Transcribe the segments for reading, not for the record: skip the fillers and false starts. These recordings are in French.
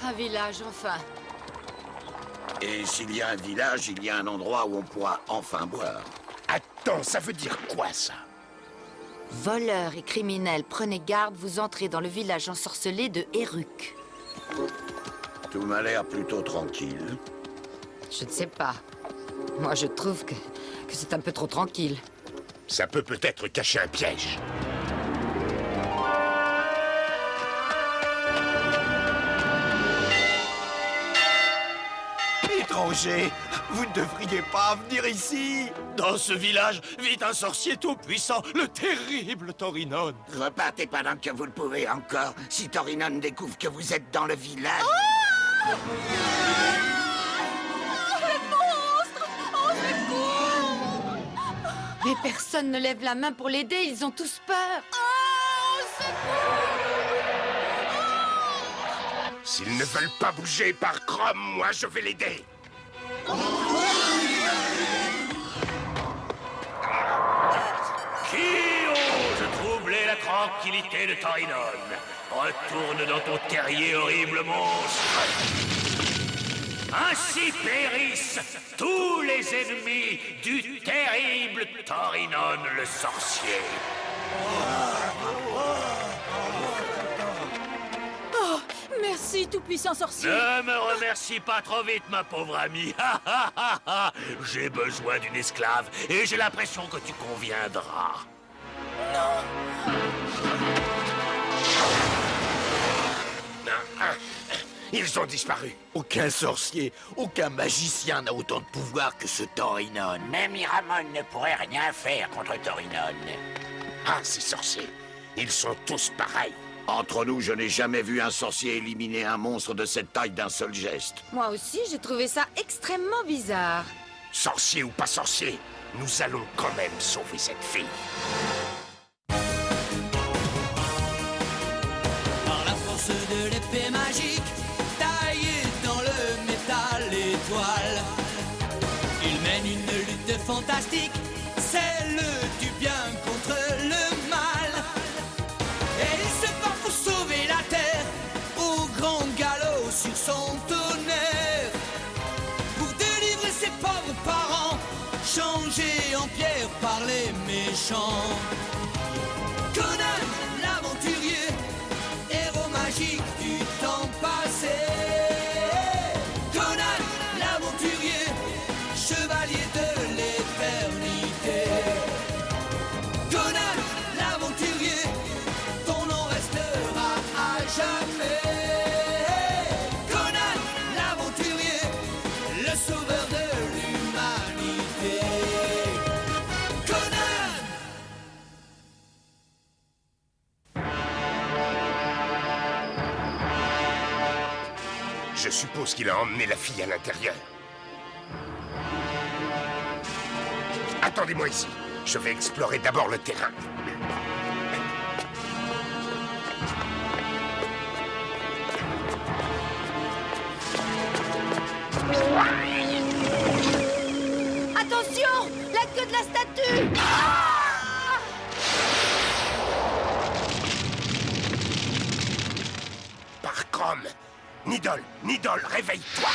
Un village, enfin. Et s'il y a un village, il y a un endroit où on pourra enfin boire. Attends, ça veut dire quoi, ça? Voleurs et criminels, prenez garde, vous entrez dans le village ensorcelé de Eruk. Tout m'a l'air plutôt tranquille. Je ne sais pas. Moi, je trouve que c'est un peu trop tranquille. Ça peut peut-être cacher un piège. Étranger, vous ne devriez pas venir ici. Dans ce village vit un sorcier tout-puissant, le terrible Torinon. Repartez pendant que vous le pouvez encore. Si Torinon découvre que vous êtes dans le village... Mais personne ne lève la main pour l'aider, ils ont tous peur. S'ils ne veulent pas bouger par Chrome, moi je vais l'aider. Qui ose troubler la tranquillité de Torinon? Retourne dans ton terrier, horrible monstre. Ainsi périssent tous les ennemis du terrible Torinon le sorcier. Oh, merci, tout-puissant sorcier. Ne me remercie pas trop vite, ma pauvre amie. J'ai besoin d'une esclave et j'ai l'impression que tu conviendras. Ils ont disparu. Aucun sorcier, aucun magicien n'a autant de pouvoir que ce Torinon. Même Iramon ne pourrait rien faire contre Torinon. Ah, ces sorciers. Ils sont tous pareils. Entre nous, je n'ai jamais vu un sorcier éliminer un monstre de cette taille d'un seul geste. Moi aussi, j'ai trouvé ça extrêmement bizarre. Sorcier ou pas sorcier, nous allons quand même sauver cette fille. Par la force de l'épée magique, taillée dans le métal étoile, il mène une lutte fantastique, celle du bien contre le mal. Et il se bat pour sauver la terre, au grand galop sur son tonnerre, pour délivrer ses pauvres parents, changés en pierre par les méchants. Conan, l'aventurier, héros magique du temps passé. Conan, l'aventurier, chevalier de l'éternité. Conan, l'aventurier, ton nom restera à jamais. Conan, l'aventurier, le sauveur de l'humanité. Conan! Je suppose qu'il a emmené la fille à l'intérieur. Attendez-moi ici. Je vais explorer d'abord le terrain. Attention, la queue de la statue. Par Chrome. Nidol, réveille-toi.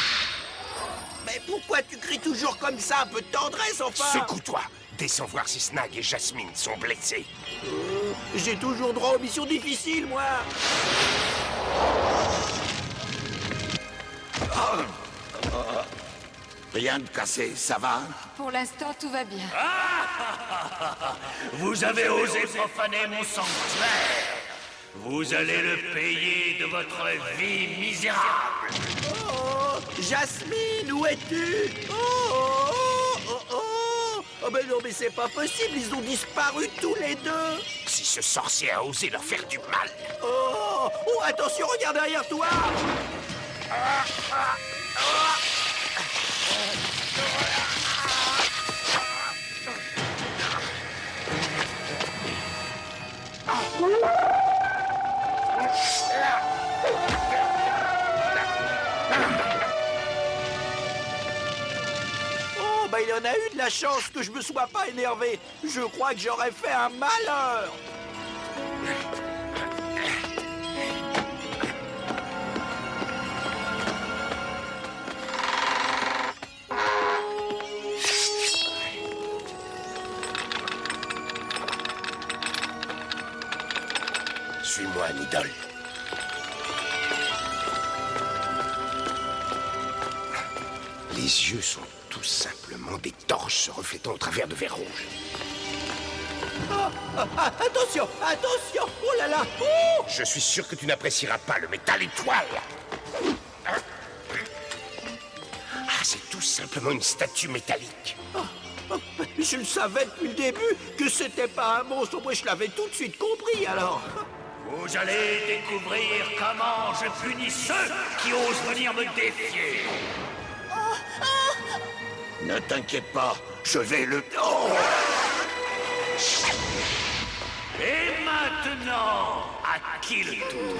Mais pourquoi tu cries toujours comme ça? Un peu de tendresse, enfin. Secoue-toi. Descends voir si Snag et Jasmine sont blessés. J'ai toujours droit aux missions difficiles, moi. Rien de cassé, ça va? Pour l'instant, tout va bien. Vous avez osé profaner mon sanctuaire. Vous allez le payer de votre vie misérable. Oh, Jasmine, où es-tu? Oh, ben non, mais c'est pas possible, ils ont disparu tous les deux. Si ce sorcier a osé leur faire du mal. Oh, attention, regarde derrière toi. Oh, bah il en a eu de la chance que je me sois pas énervé. Je crois que j'aurais fait un malheur. Suis-moi, Nidol. Les yeux sont tout simplement des torches se reflétant au travers de verres rouges. Attention, attention! Oh là là! Oh! Je suis sûr que tu n'apprécieras pas le métal étoile. Ah, c'est tout simplement une statue métallique. Je le savais depuis le début que c'était pas un monstre. Moi, je l'avais tout de suite compris, alors. Vous allez découvrir comment je punis ceux qui osent venir me défier. Ne t'inquiète pas, je vais le... Oh! Et maintenant, à qui le tour?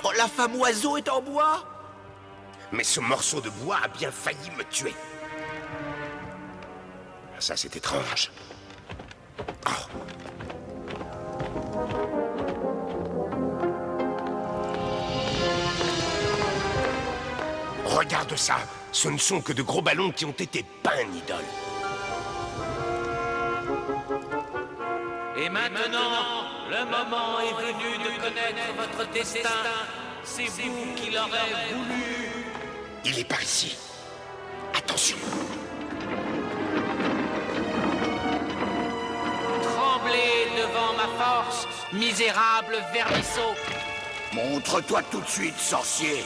Oh, la femme oiseau est en bois? Mais ce morceau de bois a bien failli me tuer. Ça, c'est étrange. Oh. Regarde ça. Ce ne sont que de gros ballons qui ont été peints, Nidol. Et maintenant, le moment est venu de connaître votre destin. C'est vous qui l'aurez voulu. Il est par ici. Attention. Tremblez devant ma force, misérable vermisseau. Montre-toi tout de suite, sorcier.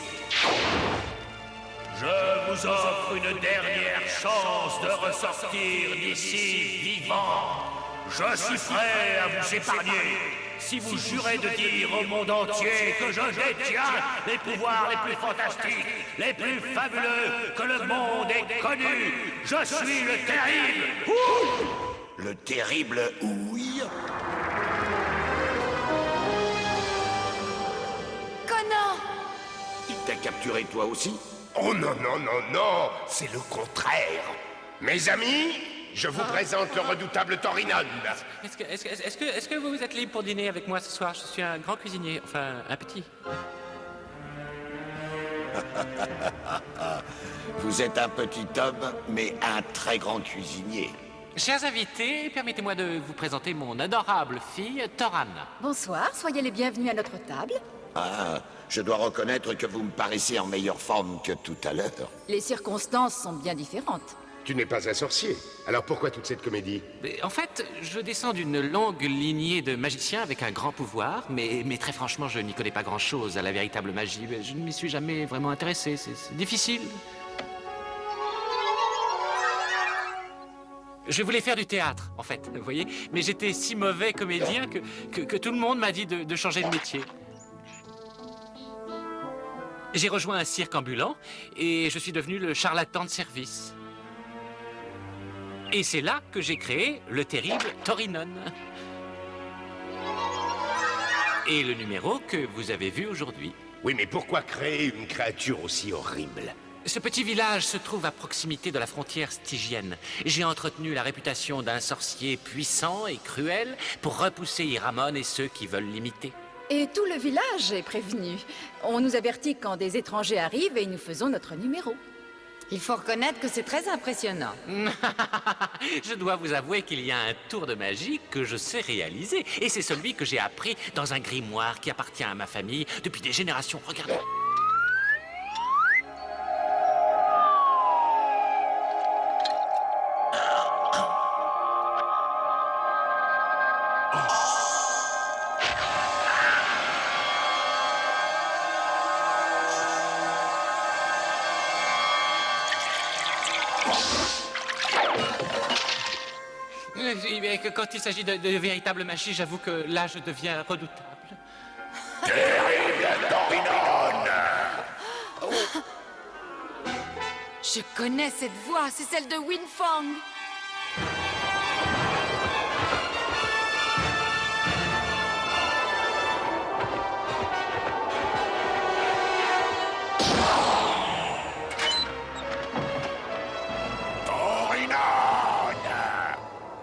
Je vous offre une dernière chance de ressortir d'ici vivant. Je suis prêt à vous épargner si vous jurez de dire au monde entier que je détiens les pouvoirs les plus fantastiques, les plus fabuleux que le monde ait connus. Je suis le terrible. Le terrible Ouille. Conan! Il t'a capturé toi aussi? Oh non, non, non, non. C'est le contraire. Mes amis, je vous présente le redoutable Torinon. Est-ce que vous êtes libre pour dîner avec moi ce soir? Je suis un grand cuisinier, enfin un petit. Vous êtes un petit homme, mais un très grand cuisinier. Chers invités, permettez-moi de vous présenter mon adorable fille, Toran. Bonsoir, soyez les bienvenus à notre table. Ah, je dois reconnaître que vous me paraissez en meilleure forme que tout à l'heure. Les circonstances sont bien différentes. Tu n'es pas un sorcier. Alors pourquoi toute cette comédie? Mais en fait, je descends d'une longue lignée de magiciens avec un grand pouvoir, mais très franchement, je n'y connais pas grand-chose à la véritable magie. Je ne m'y suis jamais vraiment intéressé, c'est difficile. Je voulais faire du théâtre, en fait, vous voyez, mais j'étais si mauvais comédien que tout le monde m'a dit de changer de métier. J'ai rejoint un cirque ambulant et je suis devenu le charlatan de service. Et c'est là que j'ai créé le terrible Torinon. Et le numéro que vous avez vu aujourd'hui. Oui, mais pourquoi créer une créature aussi horrible? Ce petit village se trouve à proximité de la frontière stygienne. J'ai entretenu la réputation d'un sorcier puissant et cruel pour repousser Iramon et ceux qui veulent l'imiter. Et tout le village est prévenu. On nous avertit quand des étrangers arrivent et nous faisons notre numéro. Il faut reconnaître que c'est très impressionnant. Je dois vous avouer qu'il y a un tour de magie que je sais réaliser. Et c'est celui que j'ai appris dans un grimoire qui appartient à ma famille depuis des générations. Regardez. Quand il s'agit de véritable magie, j'avoue que là, je deviens redoutable. Terrible Torinon! Je connais cette voix, c'est celle de Winfang.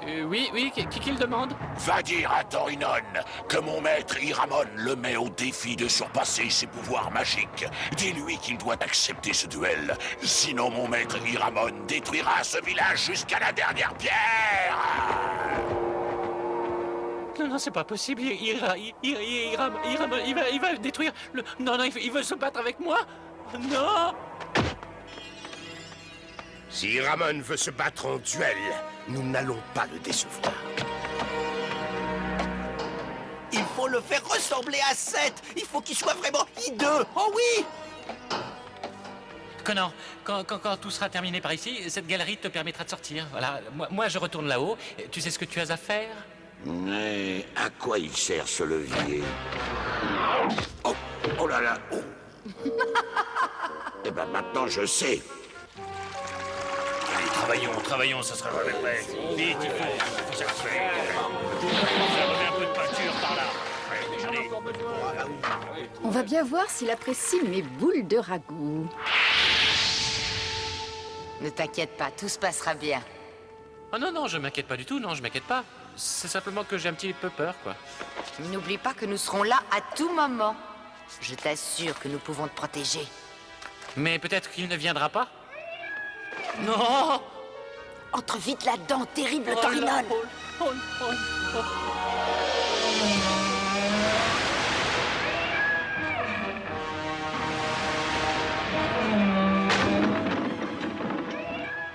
Oui, qui le demande? Va dire à Torinon que mon maître Iramon le met au défi de surpasser ses pouvoirs magiques. Dis-lui qu'il doit accepter ce duel. Sinon, mon maître Iramon détruira ce village jusqu'à la dernière pierre. Non, c'est pas possible. Il va détruire le... Non, il veut se battre avec moi. Non. Si Iramon veut se battre en duel, nous n'allons pas le décevoir. Il faut le faire ressembler à Seth. Il faut qu'il soit vraiment hideux. Oh oui! Connor, quand tout sera terminé par ici, cette galerie te permettra de sortir. Voilà, moi je retourne là-haut. Tu sais ce que tu as à faire? Mais à quoi il sert ce levier? Oh là là, oh. Eh ben maintenant je sais. Allez, travaillons, ça sera jamais prêt. Vite, il faut s'accélérer. Ça remet un peu de peinture par là. Allez. On va bien voir s'il apprécie mes boules de ragoût. Ne t'inquiète pas, tout se passera bien. Oh non, je m'inquiète pas du tout, non, je m'inquiète pas. C'est simplement que j'ai un petit peu peur, quoi. N'oublie pas que nous serons là à tout moment. Je t'assure que nous pouvons te protéger. Mais peut-être qu'il ne viendra pas? Non! Entre vite là-dedans, terrible Oh là, Torinon. oh.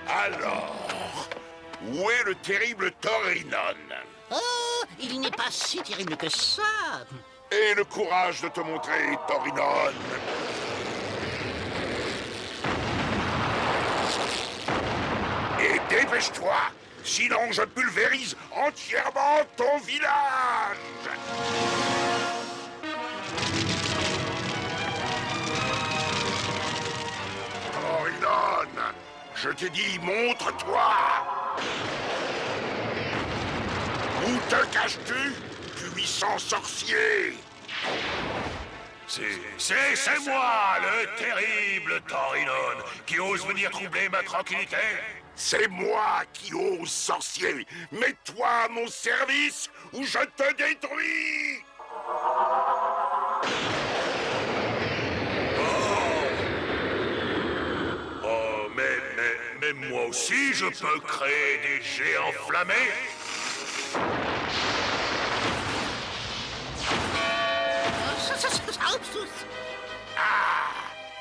Alors, où est le terrible Torinon? Oh, il n'est pas si terrible que ça. Aie le courage de te montrer, Torinon. Et dépêche-toi, sinon je pulvérise entièrement ton village. Torinon, je t'ai dit, montre-toi. Où te caches-tu, puissant sorcier? C'est moi, le terrible Torinon, qui ose venir troubler ma tranquillité. C'est moi qui ose, sorcier. Mets-toi à mon service ou je te détruis. Oh, mais moi aussi, je peux créer des géants flammés.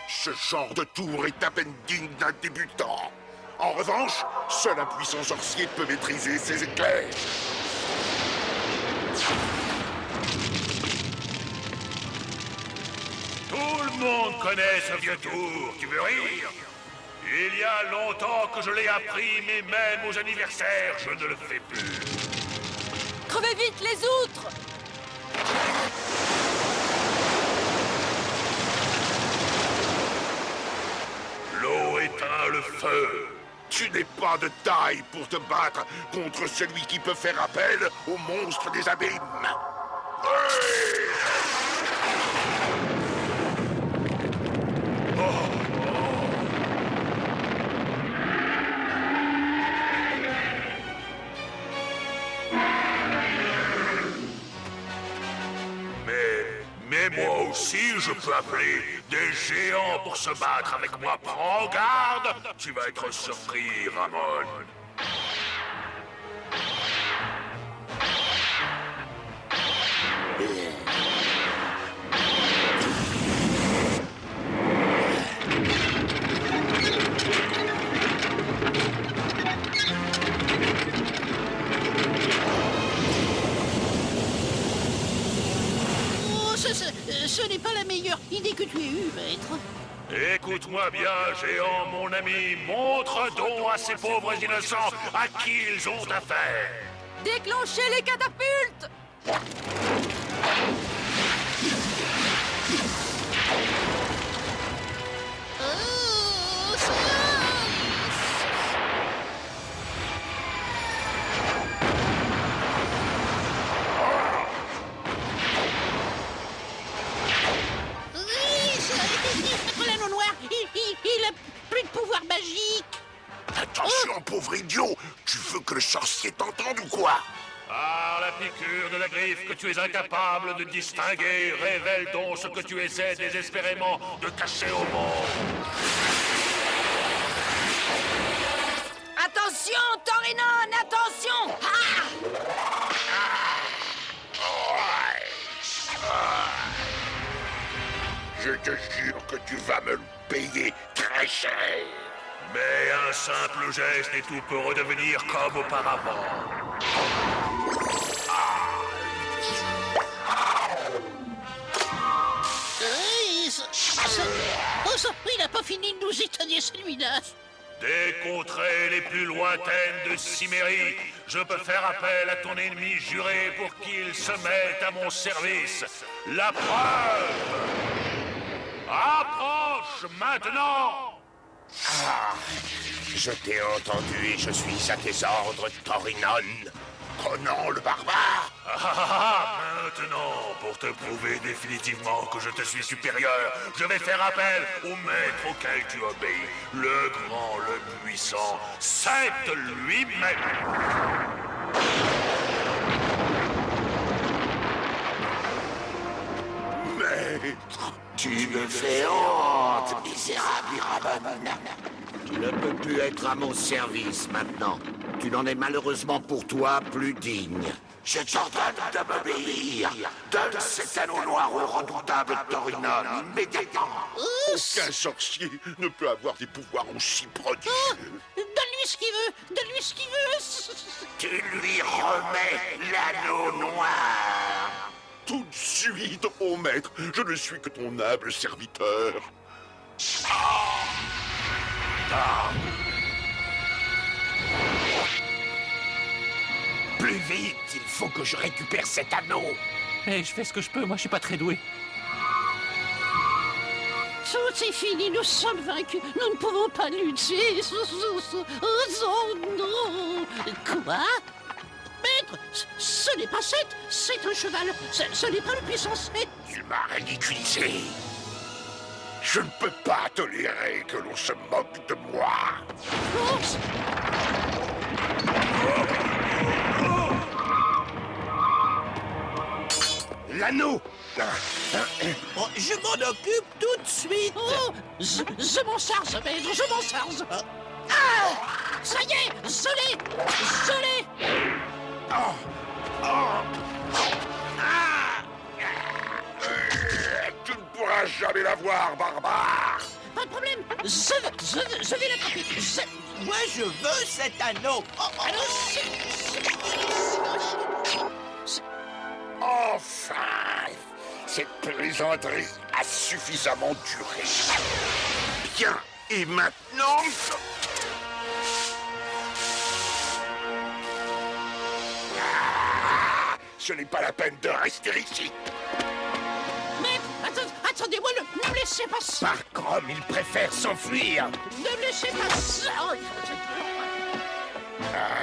Ce genre de tour est à peine digne d'un débutant. En revanche, seul un puissant sorcier peut maîtriser ses éclairs. Tout le monde connaît ce vieux tour, tu veux rire? Il y a longtemps que je l'ai appris, mais même aux anniversaires, je ne le fais plus. Crevez vite les outres! L'eau éteint le feu. Tu n'es pas de taille pour te battre contre celui qui peut faire appel au monstre des abîmes. Ouais! Mais moi aussi, je peux appeler des géants pour se battre avec moi. Prends garde, tu vas être surpris, Ramon. Oh, ce n'est pas la meilleure idée que tu aies eue, maître. Écoute-moi bien, géant, mon ami. Montre donc à ces pauvres innocents à qui ils ont affaire. Déclenchez les catapultes! Oh, ça... Oui, l'anneau noir, il a plus de pouvoir magique. Attention, un pauvre idiot. Tu veux que le sorcier t'entende ou quoi? Par la piqûre de la griffe que tu es incapable de distinguer, révèle donc ce que tu essaies désespérément de cacher au monde. Attention, Torinon, attention! Ah! Je te jure que tu vas me le payer très cher. Mais un simple geste et tout peut redevenir comme auparavant. Il n'a pas fini de nous étonner, celui-là. Des contrées les plus lointaines de Cimmérie, je peux faire appel à ton ennemi juré pour qu'il se mette à mon service. La preuve approche maintenant. Je t'ai entendu et je suis à tes ordres, Torinon. Conan le barbare. Maintenant, pour te prouver définitivement que je te suis supérieur, je vais faire appel au maître auquel tu obéis, le grand, le puissant, Seth lui-même. Maître. Tu me fais honte, misérable Iramon. Tu ne peux plus être à mon service maintenant. Tu n'en es malheureusement pour toi plus digne. Je t'ordonne de m'obéir. Donne cet anneau noir au redoutable Torinon immédiatement. Aucun sorcier ne peut avoir des pouvoirs aussi prodigieux. Donne-lui ce qu'il veut. Donne-lui ce qu'il veut. Tu lui remets l'anneau noir. Tout de suite, ô maître, je ne suis que ton humble serviteur. Plus vite, il faut que je récupère cet anneau. Eh, je fais ce que je peux, moi je suis pas très doué. Tout est fini, nous sommes vaincus. Nous ne pouvons pas lutter. Oh non. Quoi? Maître, ce n'est pas Seth, c'est un cheval. Ce n'est pas le puissant Seth. Tu m'as ridiculisé. Je ne peux pas tolérer que l'on se moque de moi. L'anneau. Oh, je m'en occupe tout de suite. Oh, je m'en charge, maître, je m'en charge. Ah! Ça y est, je l'ai. Tu ne pourras jamais la voir, barbare. Pas de problème, je vais l'attraper. Moi, je veux cet anneau. Alors, Enfin, cette plaisanterie a suffisamment duré. Bien, et maintenant... Ce n'est pas la peine de rester ici. Maître, attendez-moi, ne me laissez pas ça. Par Chrome, il préfère s'enfuir. Ne me laissez pas ça.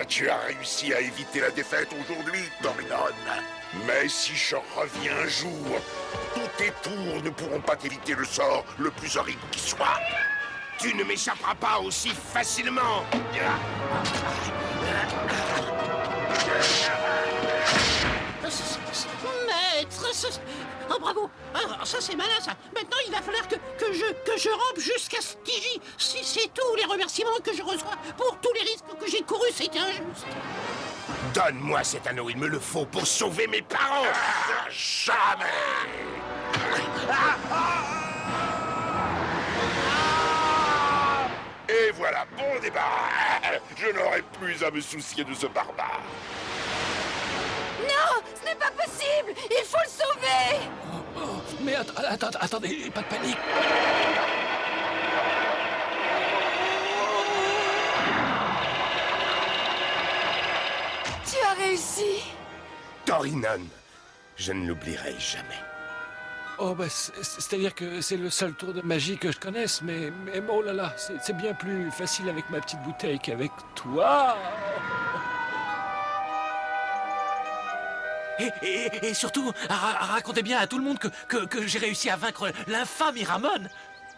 Tu as réussi à éviter la défaite aujourd'hui, Torinon. Mais si je reviens un jour, tous tes tours ne pourront pas t'éviter le sort le plus horrible qui soit. Tu ne m'échapperas pas aussi facilement. Maître, oh bravo. Ah, ça c'est malin ça. Maintenant il va falloir que je rampe jusqu'à Stygie. Si c'est tous les remerciements que je reçois pour tous les risques que j'ai courus, c'était injuste. Donne-moi cet anneau, il me le faut pour sauver mes parents. Jamais. Et voilà, bon débarras. Je n'aurai plus à me soucier de ce barbare. Non, ce n'est pas possible! Il faut le sauver! Mais attendez, pas de panique. Tu as réussi! Torinon, je ne l'oublierai jamais. Oh, bah, c'est-à-dire que c'est le seul tour de magie que je connaisse, mais oh là là, c'est bien plus facile avec ma petite bouteille qu'avec toi. Et surtout, racontez bien à tout le monde que j'ai réussi à vaincre l'infâme Iramon.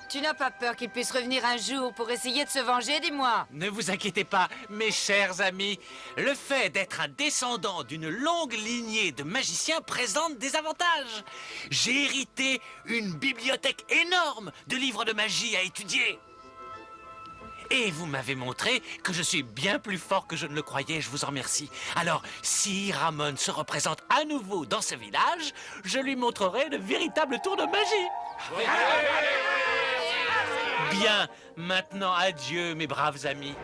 Tu n'as pas peur qu'il puisse revenir un jour pour essayer de se venger, dis-moi? Ne vous inquiétez pas, mes chers amis. Le fait d'être un descendant d'une longue lignée de magiciens présente des avantages. J'ai hérité une bibliothèque énorme de livres de magie à étudier. Et vous m'avez montré que je suis bien plus fort que je ne le croyais, je vous en remercie. Alors, si Ramon se représente à nouveau dans ce village, je lui montrerai le véritable tour de magie. Bien, maintenant adieu, mes braves amis.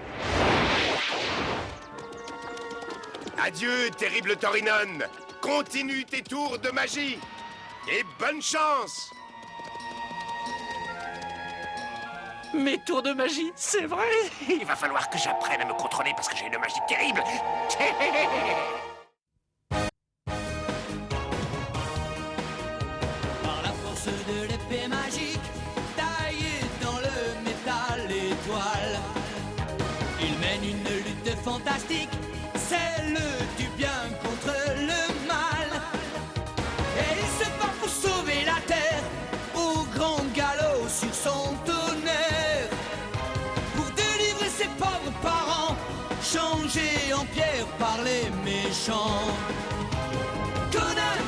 Adieu, terrible Torinon. Continue tes tours de magie. Et bonne chance. Mes tours de magie, c'est vrai. Il va falloir que j'apprenne à me contrôler parce que j'ai une magie terrible. Par la force de l'épée magique, taillée dans le métal étoile, il mène une lutte fantastique, celle du bien contre le mal. Et il se bat pour sauver la terre, au grand galop sur son tonnerre, pour délivrer ses pauvres parents, changés en pierre par les méchants. Conan,